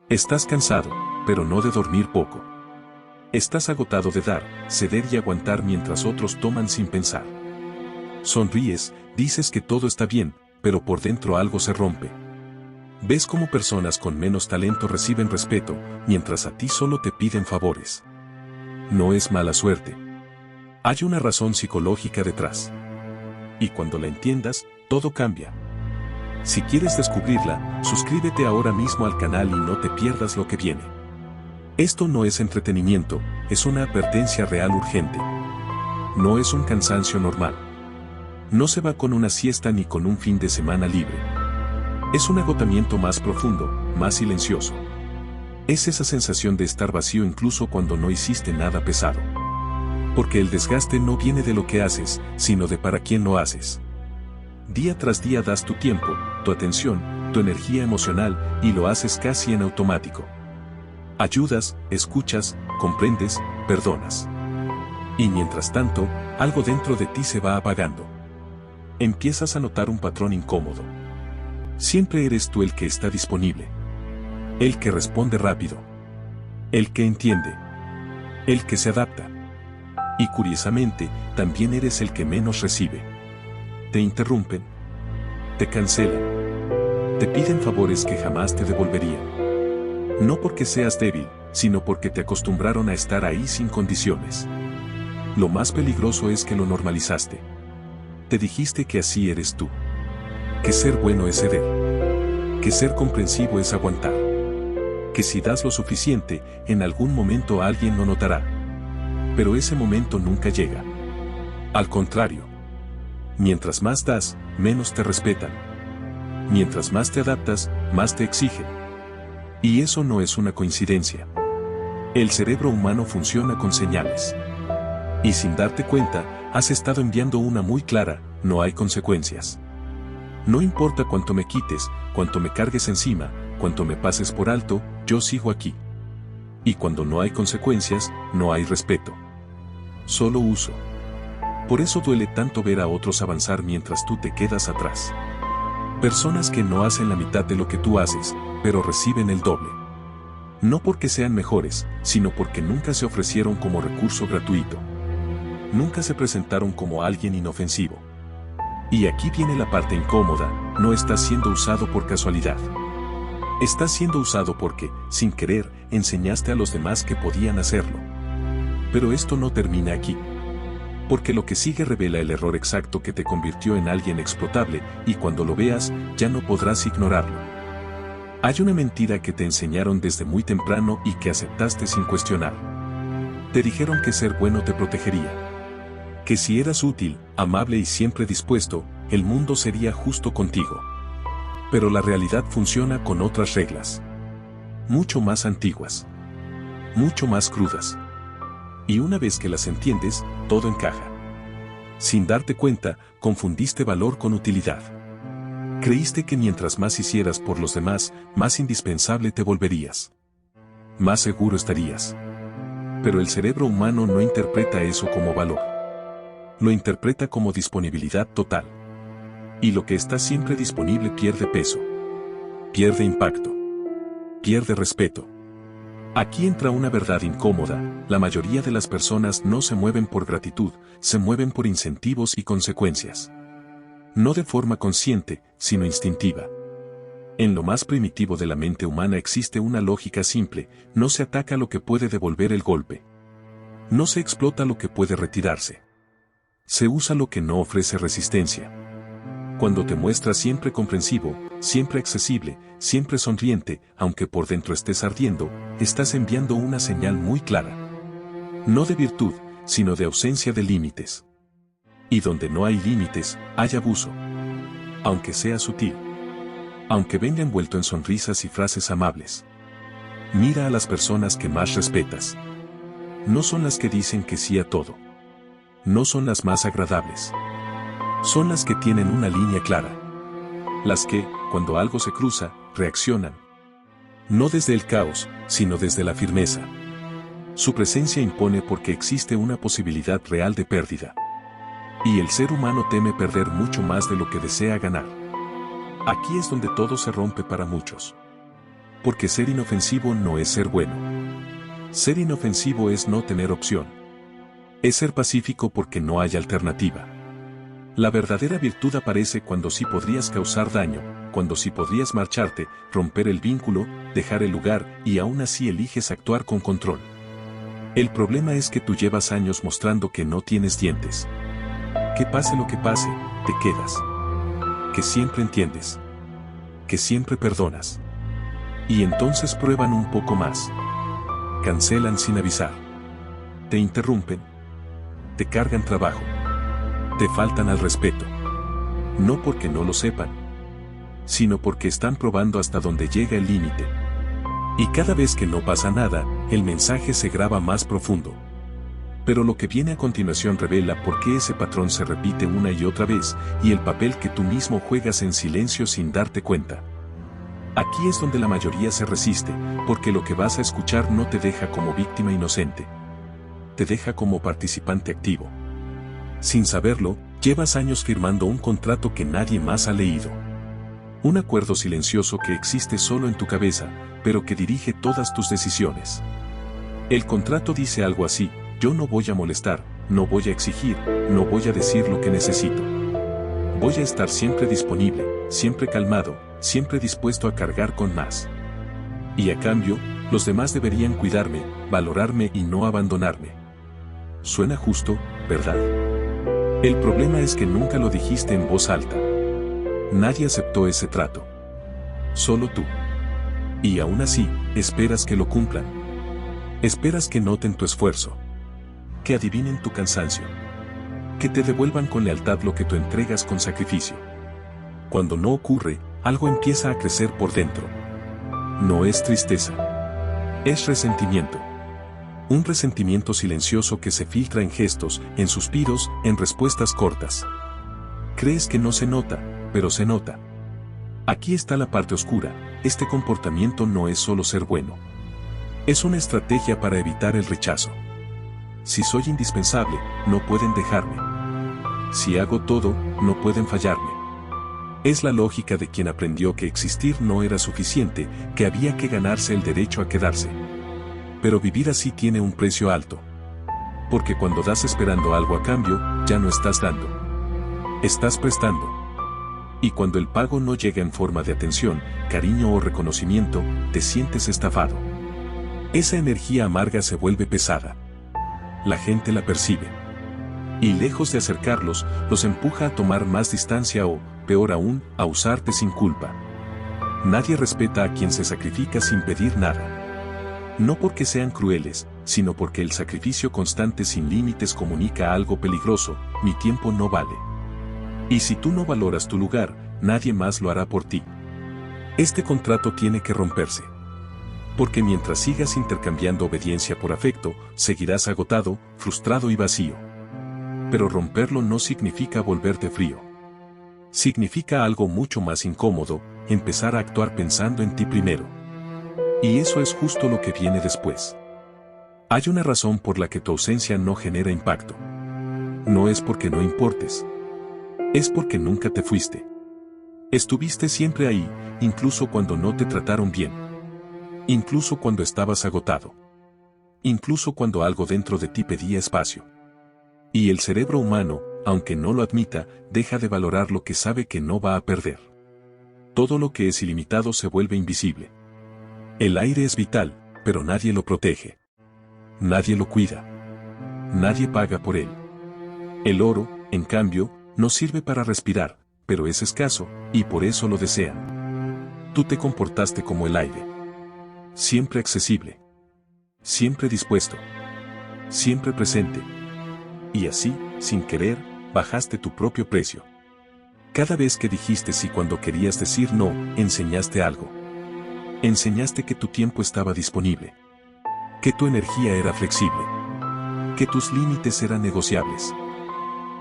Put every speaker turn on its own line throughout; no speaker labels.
Estás cansado, pero no de dormir poco. Estás agotado de dar, ceder y aguantar mientras otros toman sin pensar. Sonríes, dices que todo está bien, pero por dentro algo se rompe. Ves cómo personas con menos talento reciben respeto, mientras a ti solo te piden favores. No es mala suerte. Hay una razón psicológica detrás. Y cuando la entiendas, todo cambia. Si quieres descubrirla, suscríbete ahora mismo al canal y no te pierdas lo que viene. Esto no es entretenimiento, es una advertencia real urgente. No es un cansancio normal. No se va con una siesta ni con un fin de semana libre. Es un agotamiento más profundo, más silencioso. Es esa sensación de estar vacío incluso cuando no hiciste nada pesado. Porque el desgaste no viene de lo que haces, sino de para quién lo haces. Día tras día das tu tiempo, tu atención, tu energía emocional, y lo haces casi en automático. Ayudas, escuchas, comprendes, perdonas. Y mientras tanto, algo dentro de ti se va apagando. Empiezas a notar un patrón incómodo. Siempre eres tú el que está disponible. El que responde rápido. El que entiende. El que se adapta. Y curiosamente, también eres el que menos recibe. Te interrumpen. Te cancelan. Te piden favores que jamás te devolverían. No porque seas débil, sino porque te acostumbraron a estar ahí sin condiciones. Lo más peligroso es que lo normalizaste. Te dijiste que así eres tú. Que ser bueno es ceder. Que ser comprensivo es aguantar. Que si das lo suficiente, en algún momento alguien lo notará. Pero ese momento nunca llega. Al contrario. Mientras más das, menos te respetan. Mientras más te adaptas, más te exigen. Y eso no es una coincidencia. El cerebro humano funciona con señales. Y sin darte cuenta, has estado enviando una muy clara: no hay consecuencias. No importa cuánto me quites, cuánto me cargues encima, cuánto me pases por alto, yo sigo aquí. Y cuando no hay consecuencias, no hay respeto. Solo uso. Por eso duele tanto ver a otros avanzar mientras tú te quedas atrás. Personas que no hacen la mitad de lo que tú haces, pero reciben el doble. No porque sean mejores, sino porque nunca se ofrecieron como recurso gratuito. Nunca se presentaron como alguien inofensivo. Y aquí viene la parte incómoda: no estás siendo usado por casualidad. Estás siendo usado porque, sin querer, enseñaste a los demás que podían hacerlo. Pero esto no termina aquí. Porque lo que sigue revela el error exacto que te convirtió en alguien explotable, y cuando lo veas, ya no podrás ignorarlo. Hay una mentira que te enseñaron desde muy temprano y que aceptaste sin cuestionar. Te dijeron que ser bueno te protegería. Que si eras útil, amable y siempre dispuesto, el mundo sería justo contigo. Pero la realidad funciona con otras reglas. Mucho más antiguas. Mucho más crudas. Y una vez que las entiendes, todo encaja. Sin darte cuenta, confundiste valor con utilidad. Creíste que mientras más hicieras por los demás, más indispensable te volverías. Más seguro estarías. Pero el cerebro humano no interpreta eso como valor. Lo interpreta como disponibilidad total. Y lo que está siempre disponible pierde peso. Pierde impacto. Pierde respeto. Aquí entra una verdad incómoda: la mayoría de las personas no se mueven por gratitud, se mueven por incentivos y consecuencias. No de forma consciente, sino instintiva. En lo más primitivo de la mente humana existe una lógica simple: no se ataca lo que puede devolver el golpe. No se explota lo que puede retirarse. Se usa lo que no ofrece resistencia. Cuando te muestras siempre comprensivo, siempre accesible, siempre sonriente, aunque por dentro estés ardiendo, estás enviando una señal muy clara. No de virtud, sino de ausencia de límites. Y donde no hay límites, hay abuso. Aunque sea sutil. Aunque venga envuelto en sonrisas y frases amables. Mira a las personas que más respetas. No son las que dicen que sí a todo. No son las más agradables. Son las que tienen una línea clara. Las que, cuando algo se cruza, reaccionan. No desde el caos, sino desde la firmeza. Su presencia impone porque existe una posibilidad real de pérdida. Y el ser humano teme perder mucho más de lo que desea ganar. Aquí es donde todo se rompe para muchos. porque ser inofensivo no es ser bueno. Ser inofensivo es no tener opción. Es ser pacífico porque no hay alternativa. La verdadera virtud aparece cuando sí podrías causar daño, cuando sí podrías marcharte, romper el vínculo, dejar el lugar y aún así eliges actuar con control. El problema es que tú llevas años mostrando que no tienes dientes. Que pase lo que pase, te quedas. Que siempre entiendes. Que siempre perdonas. Y entonces prueban un poco más. Cancelan sin avisar. Te interrumpen. Te cargan trabajo. Te faltan al respeto. No porque no lo sepan, sino porque están probando hasta dónde llega el límite. Y cada vez que no pasa nada, el mensaje se graba más profundo. Pero lo que viene a continuación revela por qué ese patrón se repite una y otra vez, y el papel que tú mismo juegas en silencio sin darte cuenta. Aquí es donde la mayoría se resiste, porque lo que vas a escuchar no te deja como víctima inocente. Te deja como participante activo. Sin saberlo, llevas años firmando un contrato que nadie más ha leído. Un acuerdo silencioso que existe solo en tu cabeza, pero que dirige todas tus decisiones. El contrato dice algo así: yo no voy a molestar, no voy a exigir, no voy a decir lo que necesito. Voy a estar siempre disponible, siempre calmado, siempre dispuesto a cargar con más. Y a cambio, los demás deberían cuidarme, valorarme y no abandonarme. Suena justo, ¿verdad? El problema es que nunca lo dijiste en voz alta. Nadie aceptó ese trato. Solo tú. Y aún así, esperas que lo cumplan. Esperas que noten tu esfuerzo. Que adivinen tu cansancio. Que te devuelvan con lealtad lo que tú entregas con sacrificio. Cuando no ocurre, algo empieza a crecer por dentro. No es tristeza. Es resentimiento. Un resentimiento silencioso que se filtra en gestos, en suspiros, en respuestas cortas. Crees que no se nota, pero se nota. Aquí está la parte oscura: este comportamiento no es solo ser bueno. Es una estrategia para evitar el rechazo. Si soy indispensable, no pueden dejarme. Si hago todo, no pueden fallarme. Es la lógica de quien aprendió que existir no era suficiente, que había que ganarse el derecho a quedarse. Pero vivir así tiene un precio alto. Porque cuando das esperando algo a cambio, ya no estás dando. Estás prestando. Y cuando el pago no llega en forma de atención, cariño o reconocimiento, te sientes estafado. Esa energía amarga se vuelve pesada. La gente la percibe. Y lejos de acercarlos, los empuja a tomar más distancia o, peor aún, a usarte sin culpa. Nadie respeta a quien se sacrifica sin pedir nada. No porque sean crueles, sino porque el sacrificio constante sin límites comunica algo peligroso: mi tiempo no vale. Y si tú no valoras tu lugar, nadie más lo hará por ti. Este contrato tiene que romperse. Porque mientras sigas intercambiando obediencia por afecto, seguirás agotado, frustrado y vacío. Pero romperlo no significa volverte frío. Significa algo mucho más incómodo: empezar a actuar pensando en ti primero. Y eso es justo lo que viene después. Hay una razón por la que tu ausencia no genera impacto. No es porque no importes. Es porque nunca te fuiste. Estuviste siempre ahí, incluso cuando no te trataron bien. Incluso cuando estabas agotado. Incluso cuando algo dentro de ti pedía espacio. Y el cerebro humano, aunque no lo admita, deja de valorar lo que sabe que no va a perder. Todo lo que es ilimitado se vuelve invisible. El aire es vital, pero nadie lo protege. Nadie lo cuida. Nadie paga por él. El oro, en cambio, no sirve para respirar, pero es escaso, y por eso lo desean. Tú te comportaste como el aire. Siempre accesible. Siempre dispuesto. Siempre presente. Y así, sin querer, bajaste tu propio precio. Cada vez que dijiste sí cuando querías decir no, enseñaste algo. Enseñaste que tu tiempo estaba disponible. Que tu energía era flexible. Que tus límites eran negociables.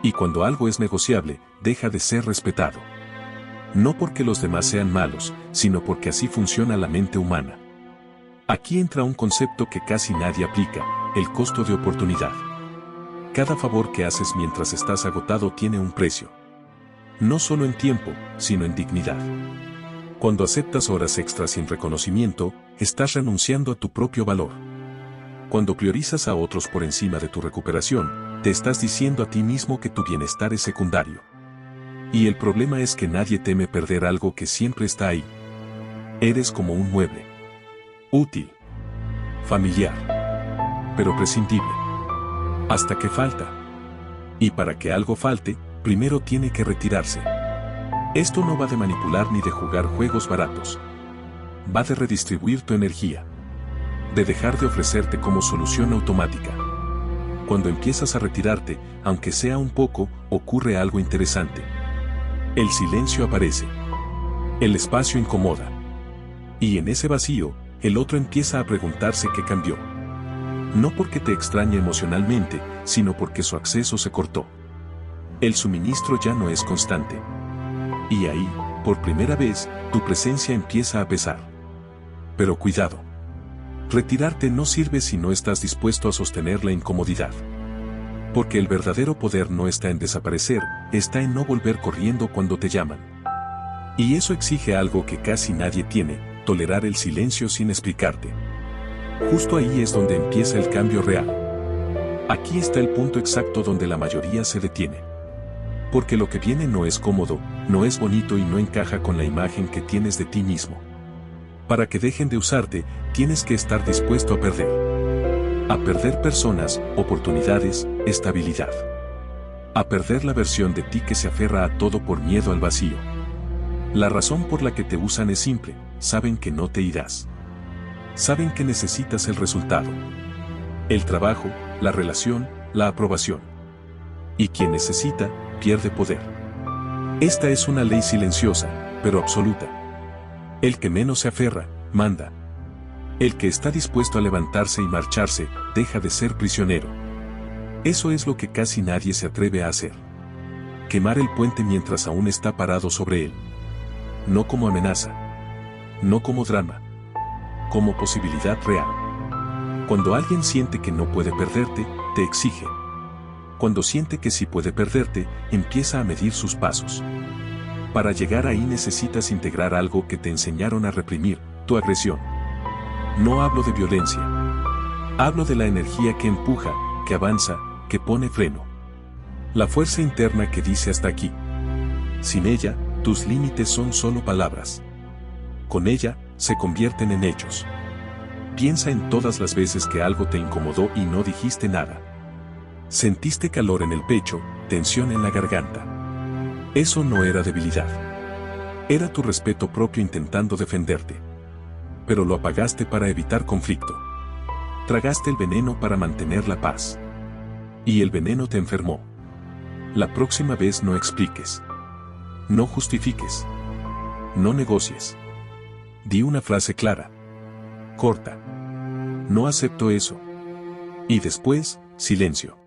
Y cuando algo es negociable, deja de ser respetado. No porque los demás sean malos, sino porque así funciona la mente humana. Aquí entra un concepto que casi nadie aplica: el costo de oportunidad. Cada favor que haces mientras estás agotado tiene un precio. No solo en tiempo, sino en dignidad. Cuando aceptas horas extras sin reconocimiento, estás renunciando a tu propio valor. Cuando priorizas a otros por encima de tu recuperación, te estás diciendo a ti mismo que tu bienestar es secundario. Y el problema es que nadie teme perder algo que siempre está ahí. Eres como un mueble. Útil. Familiar. Pero prescindible. Hasta que falta. Y para que algo falte, primero tiene que retirarse. Esto no va de manipular ni de jugar juegos baratos. Va de redistribuir tu energía. De dejar de ofrecerte como solución automática. Cuando empiezas a retirarte, aunque sea un poco, ocurre algo interesante. El silencio aparece. El espacio incomoda. Y en ese vacío, el otro empieza a preguntarse qué cambió. No porque te extraña emocionalmente, sino porque su acceso se cortó. El suministro ya no es constante. Y ahí, por primera vez, tu presencia empieza a pesar. Pero cuidado. Retirarte no sirve si no estás dispuesto a sostener la incomodidad. Porque el verdadero poder no está en desaparecer, está en no volver corriendo cuando te llaman. Y eso exige algo que casi nadie tiene, tolerar el silencio sin explicarte. Justo ahí es donde empieza el cambio real. Aquí está el punto exacto donde la mayoría se detiene. Porque lo que viene no es cómodo, no es bonito y no encaja con la imagen que tienes de ti mismo. Para que dejen de usarte, tienes que estar dispuesto a perder. A perder personas, oportunidades, estabilidad. A perder la versión de ti que se aferra a todo por miedo al vacío. La razón por la que te usan es simple, saben que no te irás. Saben que necesitas el resultado. El trabajo, la relación, la aprobación. Y quien necesita, pierde poder. Esta es una ley silenciosa, pero absoluta. El que menos se aferra, manda. El que está dispuesto a levantarse y marcharse, deja de ser prisionero. Eso es lo que casi nadie se atreve a hacer. Quemar el puente mientras aún está parado sobre él. No como amenaza. No como drama. Como posibilidad real. Cuando alguien siente que no puede perderte, te exige. Cuando siente que sí puede perderte, empieza a medir sus pasos. Para llegar ahí necesitas integrar algo que te enseñaron a reprimir, tu agresión. No hablo de violencia. Hablo de la energía que empuja, que avanza, que pone freno. La fuerza interna que dice hasta aquí. Sin ella, tus límites son solo palabras. Con ella, se convierten en hechos. Piensa en todas las veces que algo te incomodó y no dijiste nada. Sentiste calor en el pecho, tensión en la garganta. Eso no era debilidad. Era tu respeto propio intentando defenderte. Pero lo apagaste para evitar conflicto. Tragaste el veneno para mantener la paz. Y el veneno te enfermó. La próxima vez no expliques. No justifiques. No negocies. Di una frase clara. Corta. No acepto eso. Y después, silencio.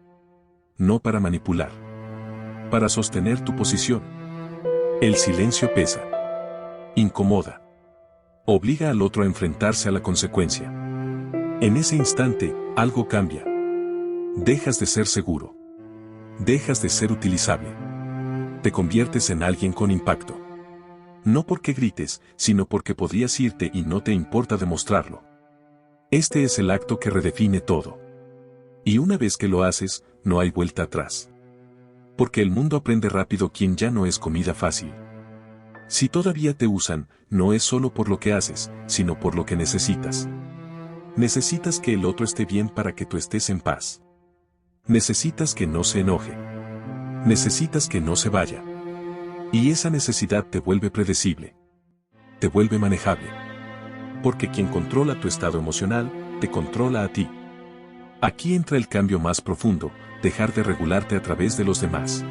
No para manipular. Para sostener tu posición. El silencio pesa. Incomoda. Obliga al otro a enfrentarse a la consecuencia. En ese instante, algo cambia. Dejas de ser seguro. Dejas de ser utilizable. Te conviertes en alguien con impacto. No porque grites, sino porque podrías irte y no te importa demostrarlo. Este es el acto que redefine todo. Y una vez que lo haces, no hay vuelta atrás. Porque el mundo aprende rápido quién ya no es comida fácil. Si todavía te usan, no es solo por lo que haces, sino por lo que necesitas. Necesitas que el otro esté bien para que tú estés en paz. Necesitas que no se enoje. Necesitas que no se vaya. Y esa necesidad te vuelve predecible. Te vuelve manejable. Porque quien controla tu estado emocional, te controla a ti. Aquí entra el cambio más profundo, dejar de regularte a través de los demás.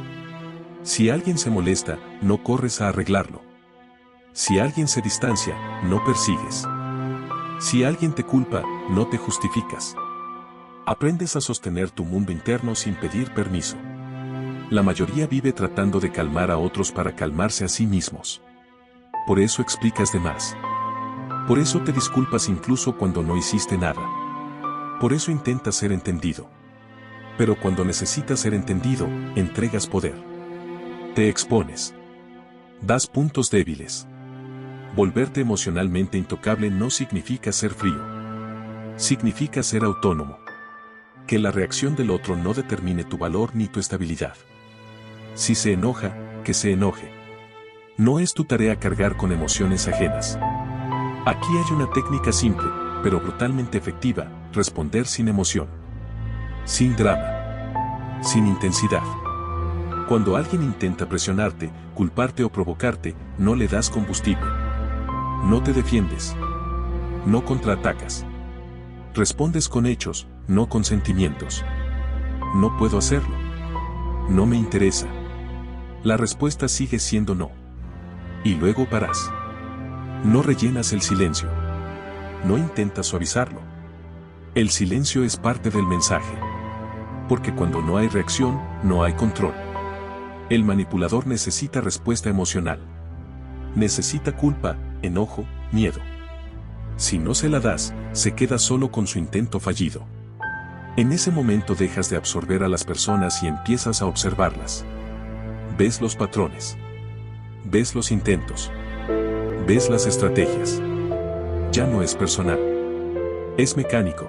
Si alguien se molesta, no corres a arreglarlo. Si alguien se distancia, no persigues. Si alguien te culpa, no te justificas. Aprendes a sostener tu mundo interno sin pedir permiso. La mayoría vive tratando de calmar a otros para calmarse a sí mismos. Por eso explicas de más. Por eso te disculpas incluso cuando no hiciste nada. Por eso intentas ser entendido. Pero cuando necesitas ser entendido, entregas poder. Te expones. Das puntos débiles. Volverte emocionalmente intocable no significa ser frío. Significa ser autónomo. Que la reacción del otro no determine tu valor ni tu estabilidad. Si se enoja, que se enoje. No es tu tarea cargar con emociones ajenas. Aquí hay una técnica simple, pero brutalmente efectiva: responder sin emoción. Sin drama. Sin intensidad. Cuando alguien intenta presionarte, culparte o provocarte, no le das combustible. No te defiendes. No contraatacas. Respondes con hechos, no con sentimientos. No puedo hacerlo. No me interesa. La respuesta sigue siendo no. Y luego paras. No rellenas el silencio. No intentas suavizarlo. El silencio es parte del mensaje. Porque cuando no hay reacción, no hay control. El manipulador necesita respuesta emocional. Necesita culpa, enojo, miedo. Si no se la das, se queda solo con su intento fallido. En ese momento dejas de absorber a las personas y empiezas a observarlas. Ves los patrones. Ves los intentos. Ves las estrategias. Ya no es personal. Es mecánico.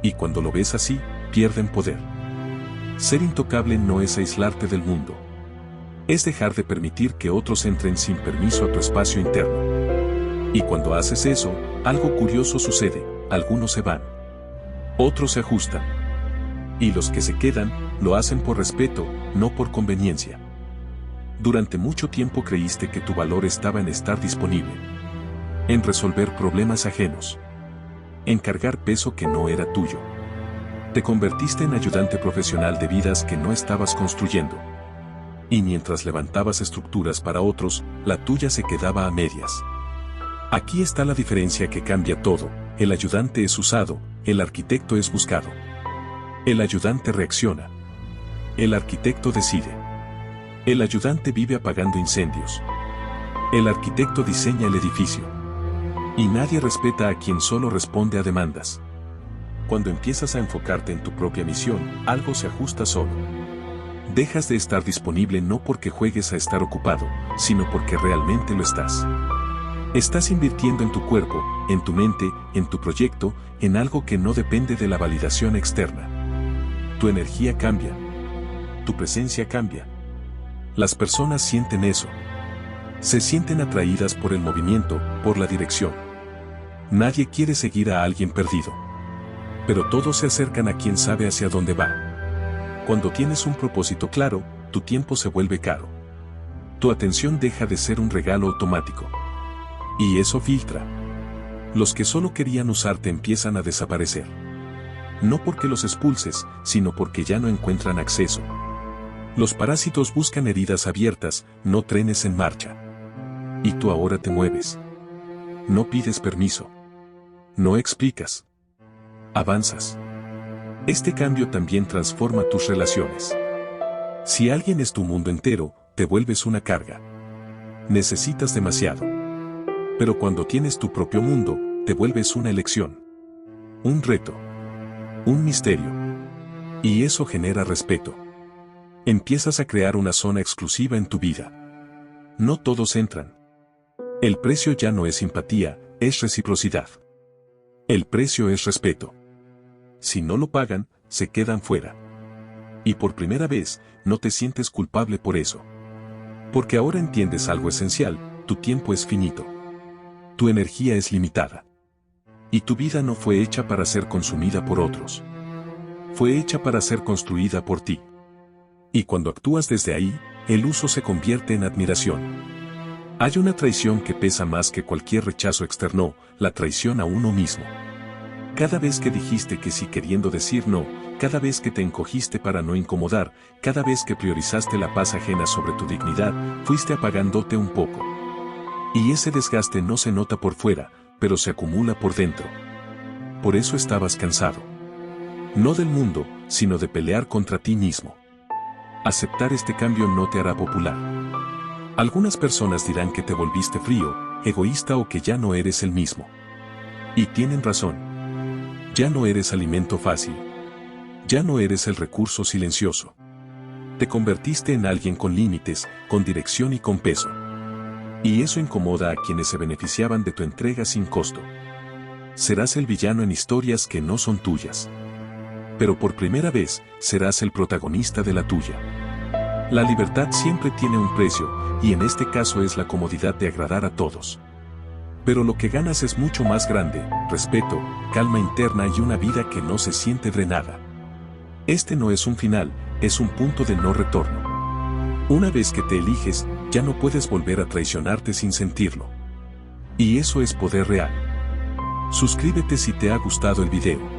Y cuando lo ves así, pierden poder. Ser intocable no es aislarte del mundo. Es dejar de permitir que otros entren sin permiso a tu espacio interno. Y cuando haces eso, algo curioso sucede: algunos se van. Otros se ajustan. Y los que se quedan, lo hacen por respeto, no por conveniencia. Durante mucho tiempo creíste que tu valor estaba en estar disponible. En resolver problemas ajenos. En cargar peso que no era tuyo. Te convertiste en ayudante profesional de vidas que no estabas construyendo. Y mientras levantabas estructuras para otros, la tuya se quedaba a medias. Aquí está la diferencia que cambia todo: el ayudante es usado, el arquitecto es buscado. El ayudante reacciona. El arquitecto decide. El ayudante vive apagando incendios. El arquitecto diseña el edificio. Y nadie respeta a quien solo responde a demandas. Cuando empiezas a enfocarte en tu propia misión, algo se ajusta solo. Dejas de estar disponible no porque juegues a estar ocupado, sino porque realmente lo estás. Estás invirtiendo en tu cuerpo, en tu mente, en tu proyecto, en algo que no depende de la validación externa. Tu energía cambia. Tu presencia cambia. Las personas sienten eso. Se sienten atraídas por el movimiento, por la dirección. Nadie quiere seguir a alguien perdido. Pero todos se acercan a quien sabe hacia dónde va. Cuando tienes un propósito claro, tu tiempo se vuelve caro. Tu atención deja de ser un regalo automático. Y eso filtra. Los que solo querían usarte empiezan a desaparecer. No porque los expulses, sino porque ya no encuentran acceso. Los parásitos buscan heridas abiertas, no trenes en marcha. Y tú ahora te mueves. No pides permiso. No explicas. Avanzas. Este cambio también transforma tus relaciones. Si alguien es tu mundo entero, te vuelves una carga. Necesitas demasiado. Pero cuando tienes tu propio mundo, te vuelves una elección. Un reto. Un misterio. Y eso genera respeto. Empiezas a crear una zona exclusiva en tu vida. No todos entran. El precio ya no es simpatía, es reciprocidad. El precio es respeto. Si no lo pagan, se quedan fuera. Y por primera vez, no te sientes culpable por eso. Porque ahora entiendes algo esencial: tu tiempo es finito. Tu energía es limitada. Y tu vida no fue hecha para ser consumida por otros. Fue hecha para ser construida por ti. Y cuando actúas desde ahí, el uso se convierte en admiración. Hay una traición que pesa más que cualquier rechazo externo: la traición a uno mismo. Cada vez que dijiste que sí queriendo decir no, cada vez que te encogiste para no incomodar, cada vez que priorizaste la paz ajena sobre tu dignidad, fuiste apagándote un poco. Y ese desgaste no se nota por fuera, pero se acumula por dentro. Por eso estabas cansado. No del mundo, sino de pelear contra ti mismo. Aceptar este cambio no te hará popular. Algunas personas dirán que te volviste frío, egoísta o que ya no eres el mismo. Y tienen razón. Ya no eres alimento fácil. Ya no eres el recurso silencioso. Te convertiste en alguien con límites, con dirección y con peso. Y eso incomoda a quienes se beneficiaban de tu entrega sin costo. Serás el villano en historias que no son tuyas. Pero por primera vez, serás el protagonista de la tuya. La libertad siempre tiene un precio, y en este caso es la comodidad de agradar a todos. Pero lo que ganas es mucho más grande: respeto, calma interna y una vida que no se siente drenada. Este no es un final, es un punto de no retorno. Una vez que te eliges, ya no puedes volver a traicionarte sin sentirlo. Y eso es poder real. Suscríbete si te ha gustado el video.